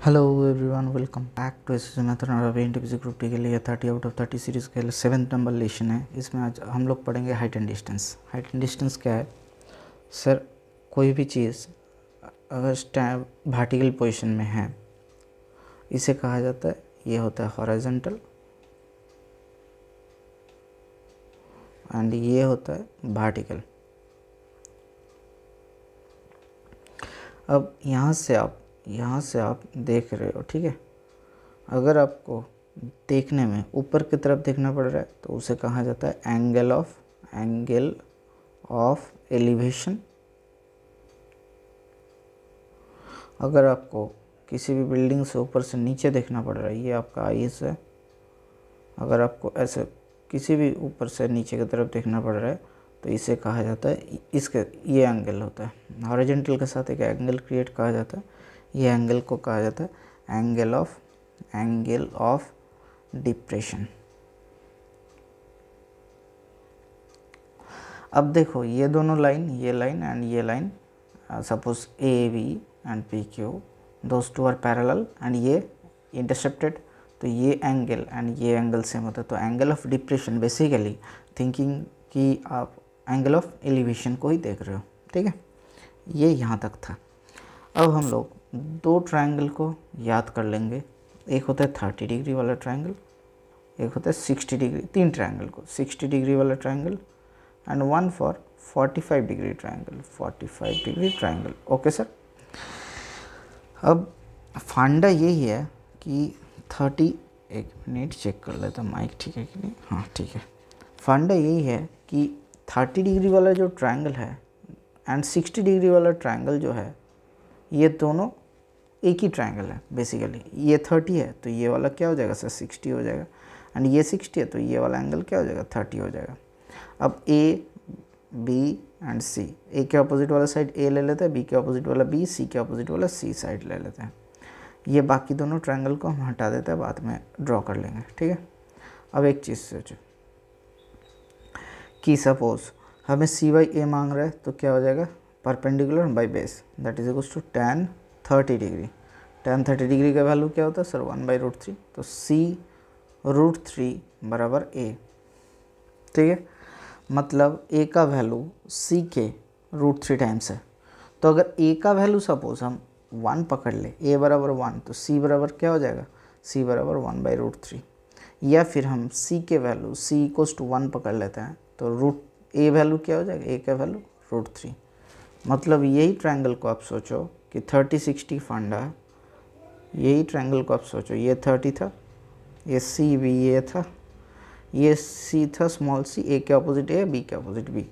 Hello everyone, welcome back to S method और NTPC group T के लिए 30 out of 30 series के लिए 7th नंबर लेशन है। इसमें आज हम लोग पढ़ेंगे height and distance. Height and distance क्या है सर? कोई भी चीज़ अगर वर्टिकल पोजीशन में है इसे कहा जाता है, ये होता है हॉरिजॉन्टल एंड ये होता है वर्टिकल। अब यहाँ से आप देख रहे हो, ठीक है। अगर आपको देखने में ऊपर की तरफ देखना पड़ रहा है तो उसे कहा जाता है एंगल ऑफ एलिवेशन। अगर आपको किसी भी बिल्डिंग से ऊपर से नीचे देखना पड़ रहा है, ये आपका आईज है। अगर आपको ऐसे किसी भी ऊपर से नीचे की तरफ देखना पड़ रहा है तो इसे कहा जाता है, इसके ये एंगल होता है। हॉरिजॉन्टल के साथ एक एंगल क्रिएट कहा जाता है, ये एंगल को कहा जाता है एंगल ऑफ डिप्रेशन। अब देखो ये दोनों लाइन, ये लाइन एंड ये line, suppose A B and P Q, those two are parallel and ये इंटरसेप्टेड, तो ये एंगल एंड ये एंगल सेम होता है। तो angle of depression basically thinking कि आप एंगल ऑफ एलिवेशन को ही देख रहे हो, ठीक है। ये यहाँ तक था। अब हम लोग दो ट्रायंगल को याद कर लेंगे। एक होता है 30 डिग्री वाला ट्रायंगल, एक होता है 60 डिग्री। तीन ट्रायंगल को 60 डिग्री वाला triangle and one for 45 degree triangle, 45 degree triangle. Okay sir. अब फंडा यही है कि 30, एक मिनट चेक कर लेता माइक ठीक है कि नहीं, हाँ ठीक है। फंडा यही है कि 30 डिग्री वाला जो ट्रायंगल है एंड 60 डिग्री वाला ट्रायंगल जो है, ये दोनों एक ही ट्रायंगल है बेसिकली। ये 30 है तो ये वाला क्या हो जाएगा सर? 60 हो जाएगा। एंड ये 60 है तो ये वाला एंगल क्या हो जाएगा? 30 हो जाएगा। अब ए बी एंड सी, ए के अपोजिट वाला साइड ए ले लेते हैं, बी के अपोजिट वाला बी, सी के अपोजिट वाला सी साइड ले लेते हैं। ये बाकी दोनों ट्रायंगल को हम हटा देते हैं, बाद में ड्रॉ कर लेंगे, ठीक है। अब एक चीज़ सोचो कि सपोज हमें सी बाई ए मांग रहा है तो क्या हो जाएगा? Perpendicular by base, that is equals to tan 30 degree. tan 30 degree का वैल्यू क्या होता है सर? 1/√3। तो C√3 बराबर A, ठीक है। मतलब A का वैल्यू C के √3 टाइम्स है। तो अगर A का वैल्यू सपोज हम 1 पकड़ ले, A बराबर 1, तो C बराबर क्या हो जाएगा? C बराबर 1/√3। या फिर हम C के वैल्यू C इक्वल्स टू 1 पकड़ लेते हैं तो A वैल्यू क्या हो जाएगा? A का वैल्यू √3। मतलब यही ट्रायंगल को आप सोचो कि 30-60 फंडा, यही ट्रायंगल को आप सोचो, ये 30 था, ये सी भी ये था, ये सी था स्मॉल सी, ए के अपोजिट ए, बी के अपोजिट बी।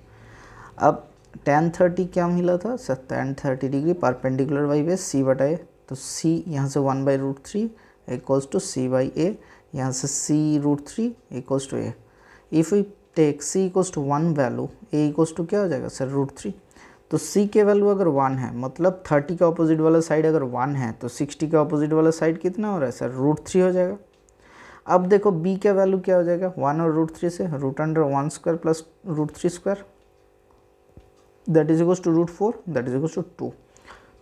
अब tan 30 क्या मिला था sir? tan 30 degree perpendicular by base C बटा ए। तो सी यहाँ से 1/√3 equals to C by A, यहाँ से C√3 equals to A. If we take C equals to 1 value, A equals to क्या हो जाएगा सर? √3। तो C के वैल्यू अगर 1 है, मतलब 30 का अपोजिट वाला साइड अगर 1 है तो 60 का अपोजिट वाला साइड कितना हो रहा है सर? √3 हो जाएगा। अब देखो B का वैल्यू क्या हो जाएगा? 1 और √3 से √1² plus √3², that is equals to √4, that is equals to 2।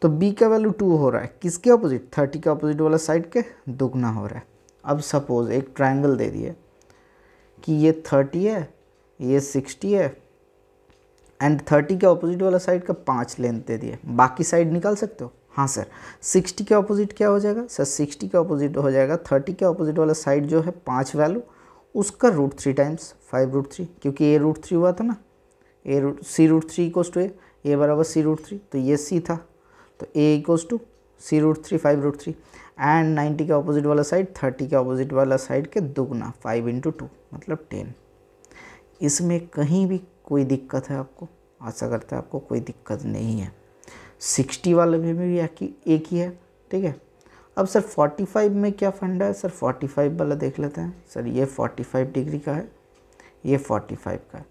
तो B का वैल्यू 2 हो रहा है, किसके अपोजिट? 30 का अपोजिट वाला साइड के दुगना हो रहा है। अब सपोज एक ट्रायंगल दे दिए कि ये 30 है, ये 60 है एंड 30 के अपोजिट वाला साइड का 5 लेंथ दे दिए, बाकी साइड निकाल सकते हो? हाँ सर। 60 के अपोजिट क्या हो जाएगा सर? 60 के अपोजिट हो जाएगा 30 के अपोजिट वाला साइड जो है 5 वैल्यू, उसका √3 टाइम्स 5√3, क्योंकि ए √3 हुआ था ना, C√3 इक्वल्स टू ए बराबर C√3, तो ये C था, तो ए इक्वल्स टू C√3 5√3 एंड 90 का अपोजिट वाला साइड 30 के अपोजिट वाला साइड के दुगना 5 × 2 मतलब 10। इसमें कहीं भी कोई दिक्कत है आपको? आशा करता है आपको कोई दिक्कत नहीं है। 60 वाले में भी एक ही है, ठीक है। अब सर 45 में क्या फंडा है सर? 45 वाला देख लेते हैं सर। ये 45 डिग्री का है, ये 45 का है।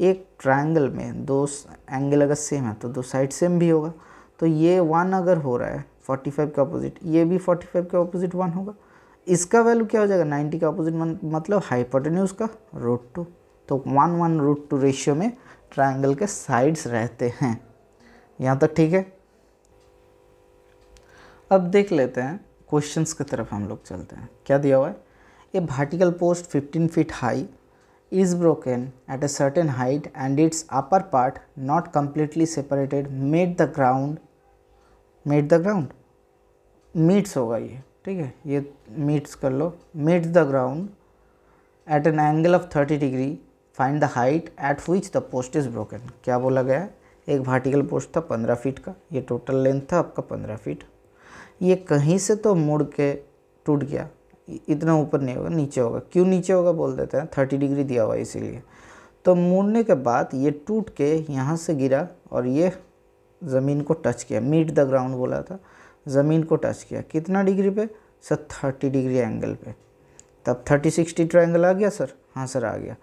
एक ट्रायंगल में दो एंगल अगर सेम है तो दो साइड सेम भी होगा। तो ये 1 अगर हो रहा है 45 का अपोजिट, ये भी 45 का अपोजिट 1 होगा। इसका वैल्यू क्या हो जाएगा? 90 का अपोजिट मतलब हाइपोटेन्यूज का √2। तो 1:2 रेशियो में ट्रायंगल के साइड्स रहते हैं। यहाँ तक ठीक है। अब देख लेते हैं क्वेश्चंस की तरफ हम लोग चलते हैं। क्या दिया हुआ है, a vertical post 15 feet high is broken at a certain height and its upper part not completely separated meets the ground meets होगा ये, ठीक है, ये meets कर लो, meets the ground at an angle of 30 degree, find the height at which the post is broken। क्या बोला गया है, एक वर्टिकल पोस्ट था 15 फीट का, ये टोटल लेंथ था आपका 15 फीट, ये कहीं से तो मुड़ के टूट गया, इतना ऊपर नहीं होगा, नीचे होगा। क्यों नीचे होगा बोल देते हैं, 30 डिग्री दिया हुआ है इसीलिए। तो मुड़ने के बाद ये टूट के यहाँ से गिरा और ये ज़मीन को टच किया, मीट द ग्राउंड बोला था, ज़मीन को टच किया। कितना डिग्री पे सर, 30 डिग्री एंगल पे। तब 30-60 ट्रायंगल आ गया सर, हाँ सर आ गया।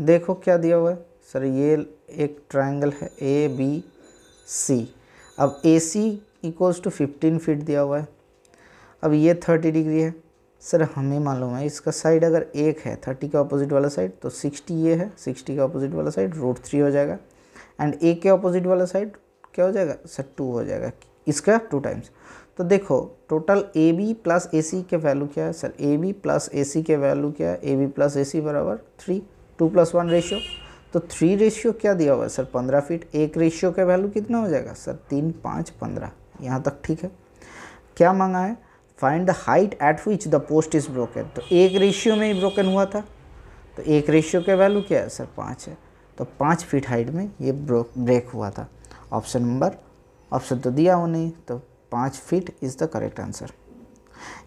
देखो क्या दिया हुआ है सर, ये एक ट्रायंगल है ABC। अब AC इक्वल्स टू 15 फीट दिया हुआ है। अब ये 30 डिग्री है सर, हमें मालूम है इसका साइड अगर एक है 30 का अपोजिट वाला साइड तो 60 ये है, 60 का अपोजिट वाला साइड √3 हो जाएगा। एंड ए के अपोजिट वाला साइड क्या हो जाएगा सर, 2 हो जाएगा, इसका 2 टाइम्स। तो देखो टोटल AB प्लस AC के वैल्यू क्या है सर, AB प्लस AC के वैल्यू क्या है, AB प्लस AC बराबर 3, 2+1 रेशियो। तो 3 रेशियो क्या दिया हुआ है सर, 15 फीट। एक रेशियो का वैल्यू कितना हो जाएगा सर, 3, 5, 15, यहाँ तक ठीक है। क्या मांगा है, find the height eight which the post is broken. तो एक रेशियो में ही ब्रोकन हुआ था, तो एक रेशियो का वैल्यू क्या है सर, 5 है। तो 5 फीट हाइट में ये ब्रेक हुआ था। ऑप्शन तो दिया हो नहीं, तो 5 feet is the correct answer.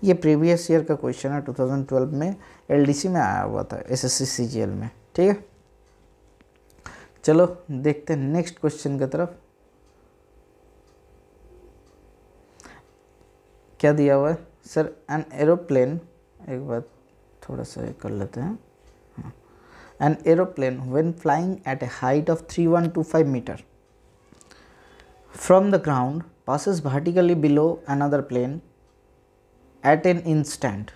ये प्रीवियस ईयर का क्वेश्चन है, 2012 में LDC में आया हुआ था, SSC CGL में, ठीक है। चलो देखते हैं नेक्स्ट क्वेश्चन की तरफ। क्या दिया हुआ है सर, एन एरोप्लेन, एक बार थोड़ा सा कर लेते हैं, हाँ। An aeroplane when flying at a height of 3125 metre from the ground passes vertically below another plane at an instant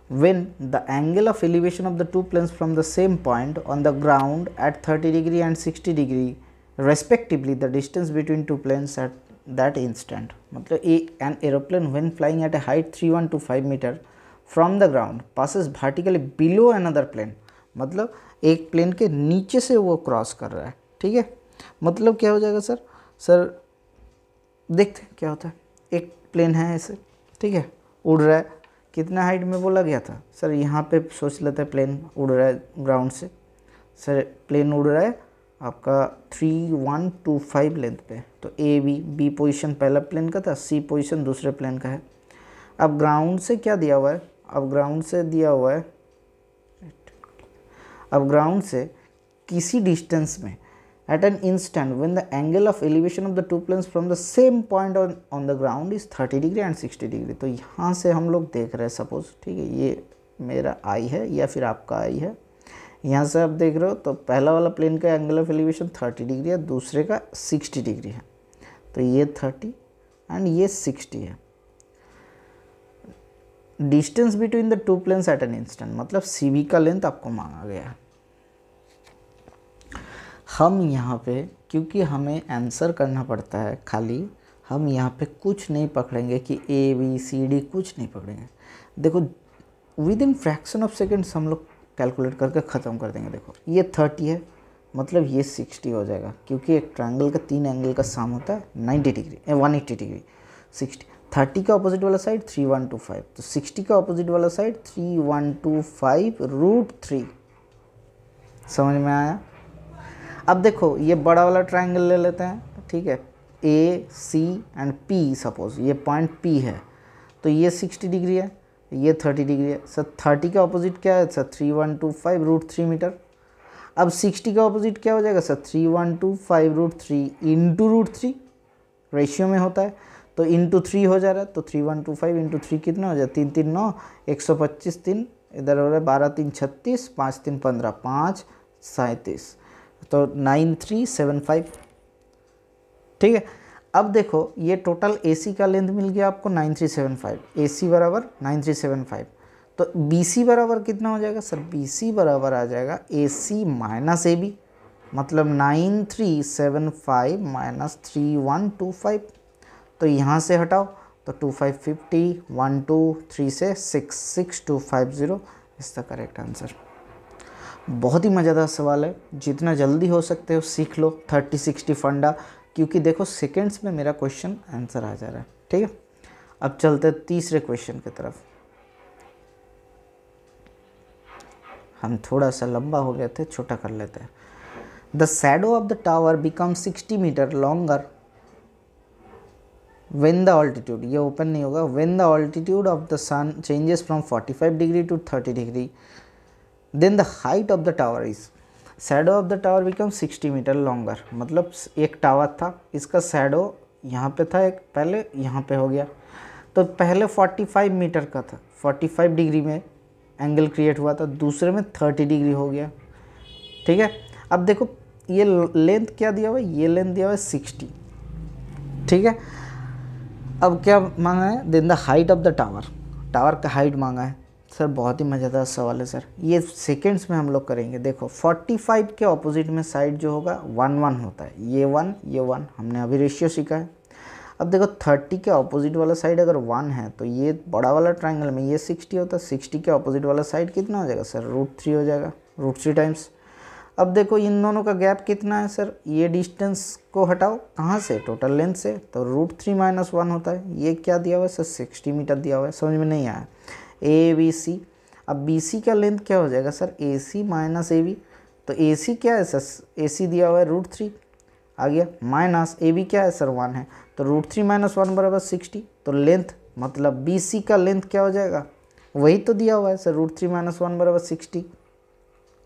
when the angle of elevation of the two planes from the same point on the ground at 30 degree and 60 degree respectively, the distance between two planes at that instant। मतलब an aeroplane when flying at a height 3125 meter from the ground passes vertically below another plane, मतलब एक plane के नीचे से वो cross कर रहा है, ठीक है। मतलब क्या हो जाएगा सर देखते हैं क्या होता है। एक प्लेन है ऐसे, ठीक है, उड़ रहा है, कितना हाइट में बोला गया था सर, यहाँ पे सोच लेते हैं प्लेन उड़ रहा है ग्राउंड से, सर प्लेन उड़ रहा है आपका 3125 लेंथ पे। तो बी पोजीशन पहला प्लेन का था, C पोजीशन दूसरे प्लेन का है। अब ग्राउंड से क्या दिया हुआ है, अब ग्राउंड से किसी डिस्टेंस में at an instant when the angle of elevation of the two planes from the same point on the ground is 30 degree and 60 degree। तो यहाँ से हम लोग देख रहे हैं सपोज, ठीक है, ये मेरा आई है या फिर आपका आई है, यहाँ से आप देख रहे हो तो पहला वाला प्लेन का एंगल ऑफ एलिवेशन 30 डिग्री है, दूसरे का 60 डिग्री है। तो ये 30 एंड ये 60 है। Distance between the two planes at an instant, मतलब CV का लेंथ आपको मांगा गया है। हम यहाँ पे क्योंकि हमें आंसर करना पड़ता है खाली, हम यहाँ पे कुछ नहीं पकड़ेंगे कि ABCD, कुछ नहीं पकड़ेंगे। देखो with in fraction of seconds हम लोग कैलकुलेट करके ख़त्म कर देंगे। देखो ये 30 है, मतलब ये 60 हो जाएगा, क्योंकि एक ट्रायंगल का 3 एंगल का सम होता है 90 डिग्री 180 डिग्री। 60 30 का अपोजिट वाला साइड 3125, तो 60 का अपोजिट वाला साइड 3125 √3। समझ में आया। अब देखो ये बड़ा वाला ट्रायंगल ले लेते हैं, ठीक है, AC एंड P, सपोज ये पॉइंट P है, तो ये 60 डिग्री है, ये 30 डिग्री है। सर 30 का अपोजिट क्या है सर, 3125 √3 मीटर। अब 60 का अपोजिट क्या हो जाएगा सर, 3125 √3 इंटू √3 रेशियो में होता है, तो इंटू 3 हो जा रहा है। तो 3125 इंटू 3 कितना हो जाए, 3 3 9, 125 3 इधर हो रहा है, 12 3 36, 5 3 15, 5 37, तो 9375, ठीक है। अब देखो ये टोटल AC का लेंथ मिल गया आपको 9375, AC बराबर 9375। तो BC बराबर कितना हो जाएगा सर, BC बराबर आ जाएगा AC माइनस AB, मतलब 9375 माइनस 3125। तो यहाँ से हटाओ तो 2550, 1 2 3 से 6, 6250 इज द करेक्ट आंसर। बहुत ही मज़ेदार सवाल है, जितना जल्दी हो सकते हो सीख लो 30-60 फंडा, क्योंकि देखो सेकेंड्स में मेरा क्वेश्चन आंसर आ जा रहा है। ठीक है, अब चलते तीसरे क्वेश्चन की तरफ। हम थोड़ा सा लंबा हो गए थे, छोटा कर लेते हैं। The shadow of the tower become 60 metre longer when the altitude, ये ओपन नहीं होगा, when the altitude of the sun changes from 45 degree to 30 degree, then the height of the tower is, shadow of the tower becomes 60 metre longer। मतलब एक tower था, इसका shadow यहाँ पे था, एक पहले यहाँ पे हो गया, तो पहले 45 मीटर का था, 45 डिग्री में एंगल क्रिएट हुआ था, दूसरे में 30 डिग्री हो गया। ठीक है, अब देखो ये लेंथ क्या दिया हुआ है, ये लेंथ दिया हुआ है 60। ठीक है, अब क्या मांगा है, then the height of the tower, tower का हाइट मांगा है। सर बहुत ही मज़ेदार सवाल है सर, ये सेकेंड्स में हम लोग करेंगे। देखो 45 के ऑपोजिट में साइड जो होगा 1 1 होता है, ये 1 ये 1, हमने अभी रेशियो सीखा है। अब देखो 30 के ऑपोजिट वाला साइड अगर 1 है तो ये बड़ा वाला ट्रायंगल में ये 60 होता है, 60 के ऑपोजिट वाला साइड कितना हो जाएगा सर, √3 हो जाएगा, √3 टाइम्स। अब देखो इन दोनों का गैप कितना है सर, ये डिस्टेंस को हटाओ कहाँ से, टोटल लेंथ से, तो √3 - 1 होता है। ये क्या दिया हुआ है सर, 60 मीटर दिया हुआ है, समझ में नहीं आया। ABC, अब BC का लेंथ क्या हो जाएगा सर, AC - AB, तो AC क्या है सर, AC दिया हुआ है √3 आ गया, माइनस AB क्या है सर 1 है, तो √3 - 1 बराबर 60, तो लेंथ मतलब BC का लेंथ क्या हो जाएगा, वही तो दिया हुआ है सर, √3 - 1 बराबर 60,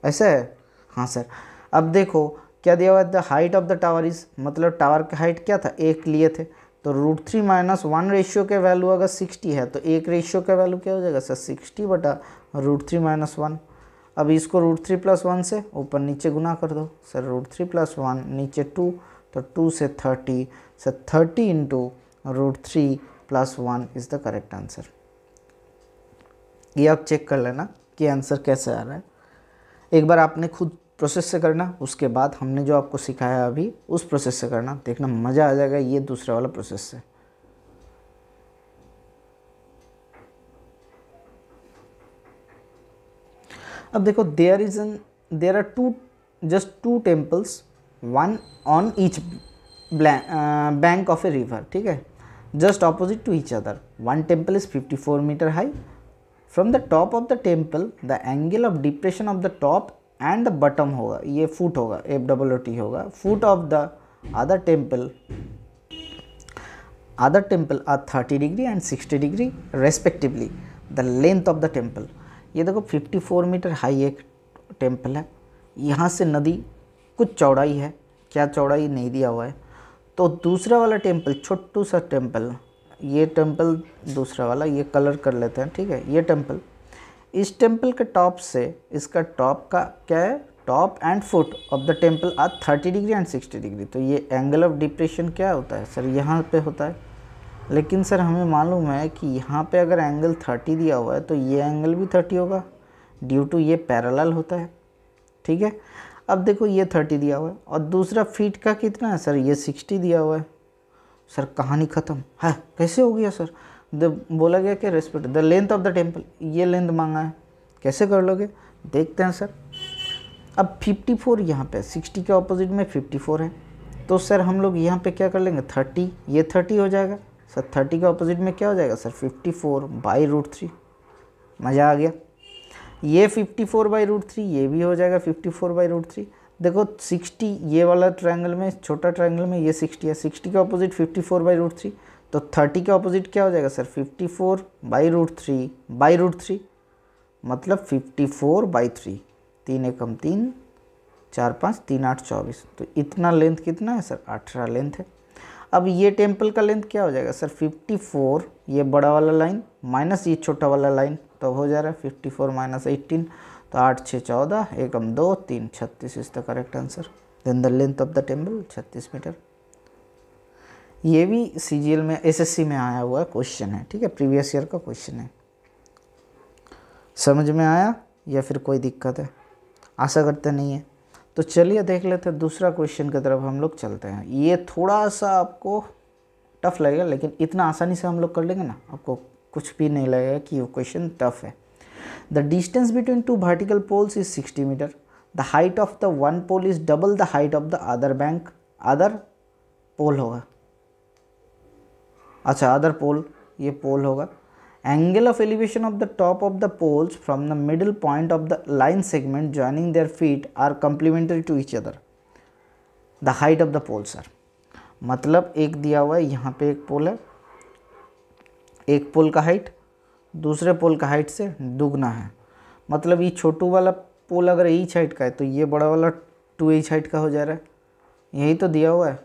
ऐसा है। हाँ सर, अब देखो क्या दिया हुआ है, the height of the tower is, मतलब टावर का हाइट क्या था, एक लिए थे, तो √3 - 1 रेशियो के वैल्यू अगर 60 है तो एक रेशियो का वैल्यू क्या हो जाएगा सर, 60 बटा √3 - 1। अब इसको √3 + 1 से ऊपर नीचे गुना कर दो सर, √3 + 1 नीचे 2, तो 2 से 30, sir 30 into √3 + 1 is the correct answer. ये आप चेक कर लेना कि आंसर कैसे आ रहा है, एक बार आपने खुद प्रोसेस से करना, उसके बाद हमने जो आपको सिखाया अभी उस प्रोसेस से करना, देखना मज़ा आ जाएगा ये दूसरा वाला प्रोसेस से। अब देखो there are just two temples, one on each bank of a river. ठीक है, just opposite to each other, one temple is 54 metre high, from the top of the temple the angle of depression of the top and the bottom होगा, ये foot होगा, FWT होगा, foot of the other temple are 30 degree and 60 degree respectively, the length of the temple. ये देखो 54 metre high एक temple है, यहाँ से नदी कुछ चौड़ाई है, क्या चौड़ाई नहीं दिया हुआ है, तो दूसरा वाला टेम्पल छोटू सा टेम्पल, ये टेम्पल दूसरा वाला, ये कलर कर लेते हैं। ठीक है, ये टेम्पल, इस टेम्पल के टॉप से इसका टॉप का क्या है, top and foot of the temple are 30 degree and 60 degree, तो ये एंगल ऑफ डिप्रेशन क्या होता है सर, यहाँ पे होता है। लेकिन सर हमें मालूम है कि यहाँ पे अगर एंगल 30 दिया हुआ है तो ये एंगल भी 30 होगा, ड्यू टू ये पैरेलल होता है। ठीक है, अब देखो ये 30 दिया हुआ है और दूसरा फीट का कितना है सर, ये 60 दिया हुआ है। सर कहानी ख़त्म है, कैसे हो गया सर, बोला गया कि respect the length of the temple, ये लेंथ मांगा है, कैसे कर लोगे, देखते हैं सर। अब 54 यहाँ पे 60 के ऑपोजिट में 54 है, तो सर हम लोग यहाँ पे क्या कर लेंगे, 30, ये 30 हो जाएगा सर, 30 के ऑपोजिट में क्या हो जाएगा सर, 54/√3, मज़ा आ गया। ये 54/√3, ये भी हो जाएगा 54/√3। देखो 60 ये वाला ट्रायंगल में, छोटा ट्रायंगल में ये 60 है, 60 के ऑपोजिट 54/√3, तो 30 के ऑपोजिट क्या हो जाएगा सर, 54/√3 मतलब 54/3, 3 एकम 3, 4 5 3 8 24, तो इतना लेंथ कितना है सर, 18 लेंथ है। अब ये टेम्पल का लेंथ क्या हो जाएगा सर, 54 ये बड़ा वाला लाइन माइनस ये छोटा वाला लाइन, तो हो जा रहा है 54 - 18, तो 8 6 14, एकम 2 3 36 is the correct answer. Then the length of the temple 36 metre. ये भी CGL में SSC में आया हुआ क्वेश्चन है। ठीक है, प्रीवियस ईयर का क्वेश्चन है। समझ में आया या फिर कोई दिक्कत है, आशा करते नहीं है। तो चलिए देख लेते हैं दूसरा क्वेश्चन की तरफ हम लोग चलते हैं। ये थोड़ा सा आपको टफ लगेगा, लेकिन इतना आसानी से हम लोग कर लेंगे ना, आपको कुछ भी नहीं लगेगा कि वो क्वेश्चन टफ है। The distance between two vertical poles is 60 metre. The height of the one pole is double the height of the other bank. Other pole होगा, अच्छा अदर पोल, ये पोल होगा। Angle of elevation of the top of the poles from the middle point of the line segment joining their feet are complementary to each other. The height of the poles are, मतलब एक दिया हुआ है यहाँ पे एक पोल है, एक पोल का हाइट दूसरे पोल का हाइट से दुगना है, मतलब ये छोटू वाला पोल अगर एच हाइट का है तो ये बड़ा वाला 2h हाइट का हो जा रहा है, यही तो दिया हुआ है।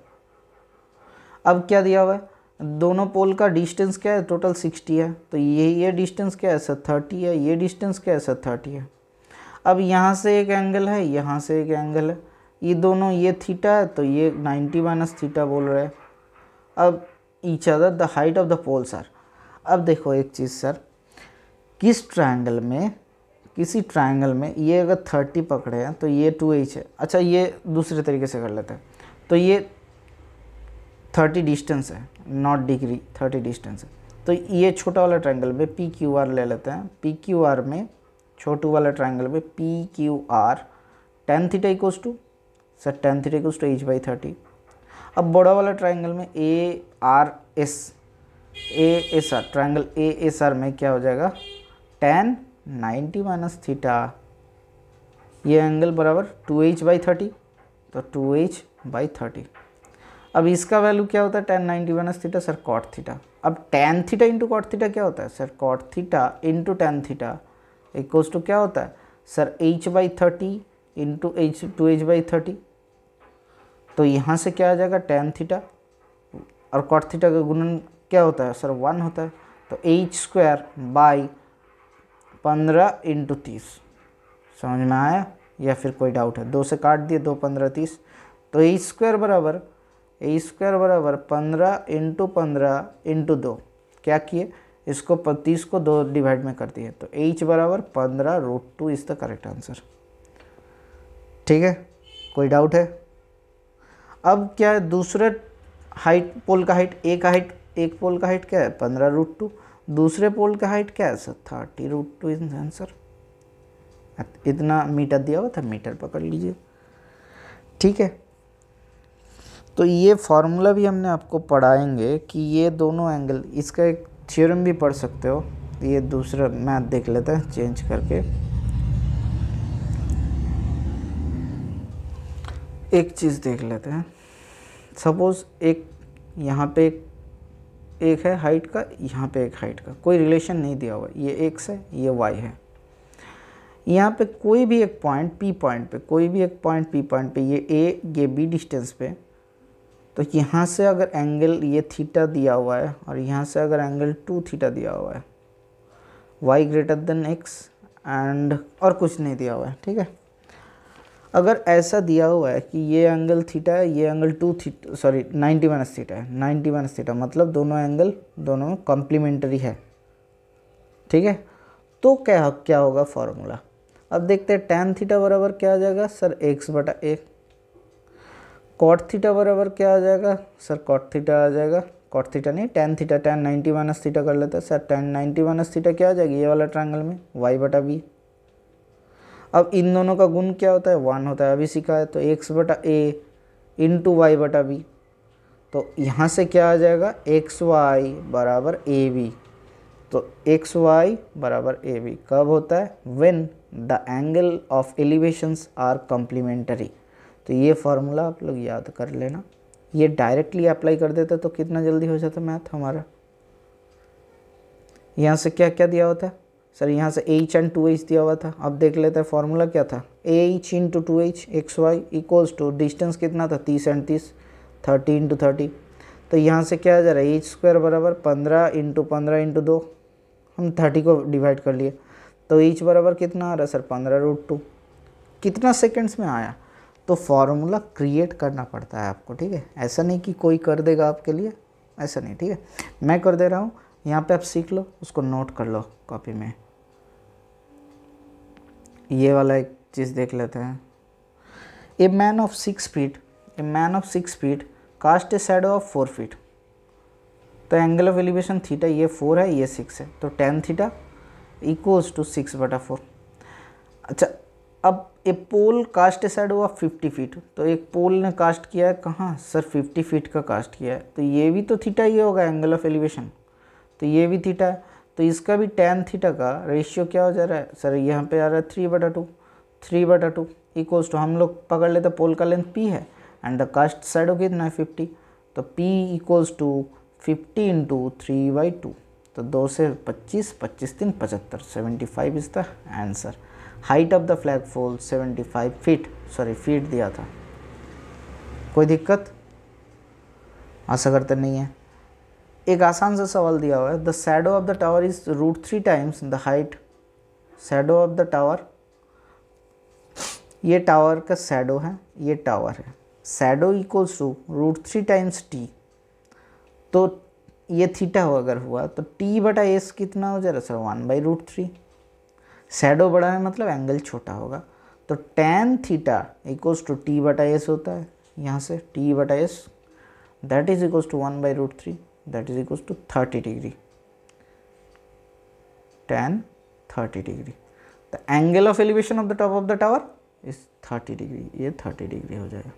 अब क्या दिया हुआ है, दोनों पोल का डिस्टेंस क्या है, टोटल 60 है, तो ये डिस्टेंस क्या है सर 30 है, ये डिस्टेंस क्या है सर 30 है। अब यहाँ से एक एंगल है, यहाँ से एक एंगल है, ये दोनों, ये थीटा है तो ये 90 माइनस थीटा बोल रहे हैं। अब each other the height of the poles are. अब देखो एक चीज़ सर, किस ट्रायंगल में, किसी ट्रायंगल में ये अगर 30 पकड़े हैं तो ये 2h है। अच्छा ये दूसरे तरीके से कर लेते हैं, तो ये 30 डिस्टेंस है, नॉट डिग्री, 30 डिस्टेंस है। तो ये छोटा वाला ट्रायंगल में PQR ले लेते हैं। PQR में छोटू वाला ट्रायंगल में PQR tan theta equals to sir tan theta equals to h/30। अब बड़ा वाला ट्रायंगल में ASR ट्रायंगल ASR में क्या हो जाएगा, tan 90 माइनस थीटा, ये एंगल बराबर 2h/30, तो 2h/30। अब इसका वैल्यू क्या होता है, tan 90 minus theta sir cot theta. अब tan theta into cot theta क्या होता है sir, cot theta into tan theta equals to क्या होता है सर h/30 इंटू 2h/30। तो यहाँ से क्या आ जाएगा tan थीटा और cot थीटा का गुणन क्या होता है सर 1 होता है, तो h²/15 इंटू 30। समझ में आया या फिर कोई डाउट है, 2 से काट दिए, 2 15 30, तो h² बराबर 15 इंटू 15 इंटू 2, क्या किए इसको 30 को 2 डिवाइड में कर दिए, तो h बराबर 15√2 इज द करेक्ट आंसर। ठीक है, कोई डाउट है। अब क्या है, दूसरे हाइट पोल का हाइट, एक पोल का हाइट क्या है 15√2, दूसरे पोल का हाइट क्या है सर 30√2 इज आंसर। इतना मीटर दिया हुआ था, मीटर पकड़ लीजिए। ठीक है, तो ये फार्मूला भी हमने आपको पढ़ाएंगे कि ये दोनों एंगल, इसका एक थ्योरम भी पढ़ सकते हो। ये दूसरा मैथ देख लेते हैं चेंज करके। एक चीज़ देख लेते हैं, सपोज एक यहाँ पे एक है हाइट का, यहाँ पे एक हाइट का, कोई रिलेशन नहीं दिया हुआ, ये x है ये y है। यहाँ पे कोई भी एक पॉइंट P पॉइंट पे, कोई भी एक पॉइंट P पॉइंट पे, ये A ये B डिस्टेंस पे, तो यहाँ से अगर एंगल ये थीटा दिया हुआ है और यहाँ से अगर एंगल 2 थीटा दिया हुआ है, y greater than x and और कुछ नहीं दिया हुआ है। ठीक है, अगर ऐसा दिया हुआ है कि ये एंगल थीटा है, ये एंगल 90 माइनस थीटा है, 90 माइनस थीटा मतलब दोनों एंगल दोनों कॉम्प्लीमेंट्री है। ठीक है, तो क्या होगा फॉर्मूला, अब देखते हैं। tan थीटा बराबर क्या आ जाएगा सर x/a, cot थीटा बराबर क्या आ जाएगा सर cot थीटा आ जाएगा, cot थीटा नहीं tan theta, tan 90 minus theta कर लेते हैं सर, tan 90 माइनस थीटा क्या आ जाएगी, ये वाला ट्रायंगल में y/b। अब इन दोनों का गुण क्या होता है 1 होता है, अभी सीखा है, तो x/a इंटू y/b, तो यहाँ से क्या आ जाएगा xy बराबर ab, तो xy बराबर ab कब होता है, when the angle of elevations are complementary. तो ये फार्मूला आप लोग याद कर लेना, ये डायरेक्टली अप्लाई कर देते तो कितना जल्दी हो जाता मैथ हमारा। यहाँ से क्या क्या दिया होता है सर, यहाँ से h एंड 2h दिया हुआ था। अब देख लेते हैं फार्मूला क्या था, h into 2h xy equals to distance कितना था 30 एंड 30, 30 इंटू 30, तो यहाँ से क्या आ जा रहा है h² बराबर 15 इंटू 15 इंटू 2, हम 30 को डिवाइड कर लिए, तो h बराबर कितना आ रहा है सर 15√2। कितना सेकेंड्स में आया, तो फार्मूला क्रिएट करना पड़ता है आपको। ठीक है, ऐसा नहीं कि कोई कर देगा आपके लिए, ऐसा नहीं। ठीक है, मैं कर दे रहा हूँ, यहाँ पे आप सीख लो, उसको नोट कर लो कॉपी में। ये वाला एक चीज़ देख लेते हैं, a man of 6 feet cast a shadow of 4 feet. तो एंगल ऑफ एलिवेशन थीटा ये 4 है, ये 6 है, तो tan थीटा इक्वल्स टू 6/4। अच्छा, अब a pole cast a shadow of 50 feet, तो एक पोल ने कास्ट किया है कहाँ सर, 50 फीट का कास्ट किया है, तो ये भी तो थीटा ही होगा एंगल ऑफ एलिवेशन, तो ये भी थीटा है, तो इसका भी tan थीटा का रेशियो क्या हो जा रहा है सर, यहाँ पे आ रहा है 3/2 इक्वल्स टू, हम लोग पकड़ लेते पोल का लेंथ p है एंड द कास्ट शैडो कितना है 50, तो p इक्वल्स टू 50 इंटू 3/2, तो 2 से 25, 25 3 75, 75 इज द आंसर। Height of the flag pole 75 feet, sorry feet दिया था। कोई दिक्कत? आशा करते नहीं है। एक आसान सा सवाल दिया हुआ है, the shadow of the tower is √3 times the height, shadow of the tower, ये टावर का शैडो है, ये टावर है, shadow equals to √3 times T, तो ये थीटा हो अगर हुआ तो t/s कितना हो जाएगा सर, 1/√3, शैडो बड़ा है मतलब एंगल छोटा होगा, तो tan theta equals to t/s होता है, यहाँ से t/s that is equals to 1/√3, that is equals to 30 degree, tan 30 degree. The angle of elevation of the top of the tower is 30 degree, ये 30 डिग्री हो जाएगा।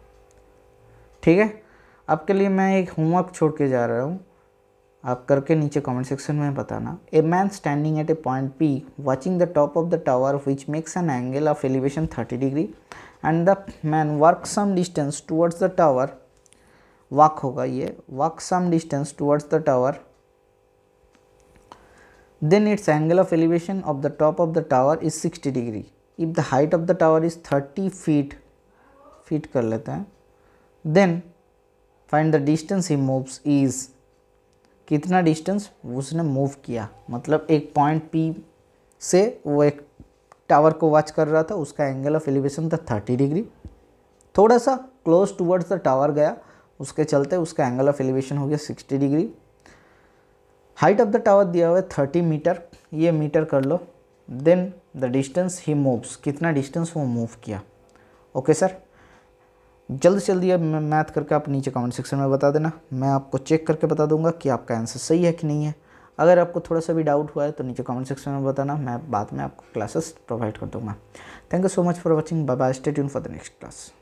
ठीक है, आपके लिए मैं एक होमवर्क छोड़ के जा रहा हूँ, आप करके नीचे कमेंट सेक्शन में बताना। A man standing at a point P watching the top of the tower which makes an angle of elevation 30 degree and the man work some distance towards the tower, walk होगा ये, walk some distance towards the tower, then its angle of elevation of the top of the tower is 60 degree. If the height of the tower is 30 feet कर लेते हैं, then find the distance he moves is, कितना distance उसने move किया, मतलब एक point P से वो एक टावर को वॉच कर रहा था, उसका एंगल ऑफ एलिवेशन था 30 डिग्री, थोड़ा सा क्लोज टुवर्ड्स द टावर गया, उसके चलते उसका एंगल ऑफ एलिवेशन हो गया 60 डिग्री। हाइट ऑफ द टावर दिया हुआ है 30 मीटर, ये मीटर कर लो, then the distance he moves, कितना डिस्टेंस वो मूव किया। ओके सर, जल्द से जल्दी अब मैथ करके आप नीचे कमेंट सेक्शन में बता देना, मैं आपको चेक करके बता दूंगा कि आपका आंसर सही है कि नहीं है। अगर आपको थोड़ा सा भी डाउट हुआ है तो नीचे कमेंट सेक्शन में बताना, मैं बाद में आपको क्लासेस प्रोवाइड कर दूंगा। Thank you so much for watching, bye bye, stay tune for the next class.